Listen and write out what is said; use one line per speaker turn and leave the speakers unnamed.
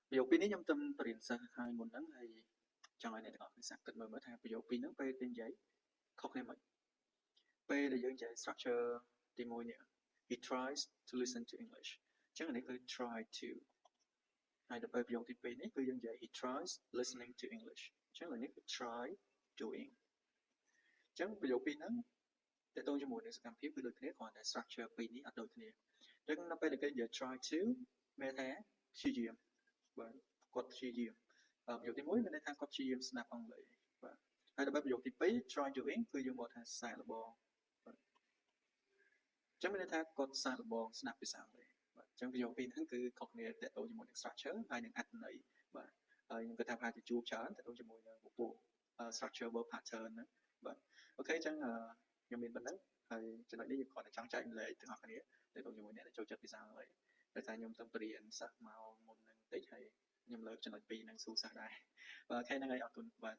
ប្រយោគពីរនេះខ្ញុំទំបរៀនសិស្សហើយមុនហ្នឹងហើយចង់ឲ្យអ្នកទាំងអស់គ្នាសាកគិតមើលថាប្រយោគពីរហ្នឹងពេលនិយាយខុសគ្នាមិនពេលដែលយើងនិយាយ structure ទី1នេះ he tries to listen to English អញ្ចឹងអានេះគឺ try to ហើយដល់ពេលប្រយោគទី2នេះគឺយើងនិយាយ he tries listening to English អញ្ចឹងអានេះគឺ try doing អញ្ចឹងប្រយោគពីរហ្នឹងតើតើជាមួយនឹងសកម្មភាពគឺដូចគ្នាគ្រាន់តែ structure ពីរនេះអត់ដូចគ្នាអញ្ចឹងនៅពេលដែលគេនិយាយ try to មានថាព្យាយាមបាទគាត់ព្យាយាមប្រយោគទី1មានន័យថាគាត់ព្យាយាមស្ដាប់អង់គ្លេសបាទហើយដល់ពេលប្រយោគទី2 try doing គឺយើងមកថាសាកល្បងបាទអញ្ចឹងមានន័យថាគាត់សាកល្បងស្ដាប់ភាសាអង់គ្លេសបាទអញ្ចឹងប្រយោគពីរហ្នឹងគឺខុសគ្នាតើតើជាមួយនឹង structure ហើយនឹងអត្ថន័យបាទហើយខ្ញុំគិតថាប្រហែលជាជួបច្រើនតើតើជាមួយនឹងពពួក structure verb pattern ហ្នឹងបាទអូខេអញ្ចឹងខ្ញុំមានប៉ុណ្ណឹងហើយចំណុចនេះខ្ញុំគ្រាន់តែចង់ចែកម្លែកទាំងអស់គ្នាតើតើជាមួយអ្នកដែលចូលចិត្តភាសាអង់គ្លេសដោយសារខ្ញុំទៅបរៀនសិស្សមកមុននឹងតិចហើយខ្ញុំលើកចំណុចពីរហ្នឹងសួរសិស្សដែរបាទអូខេហ្នឹងហើយអរគុណបាទ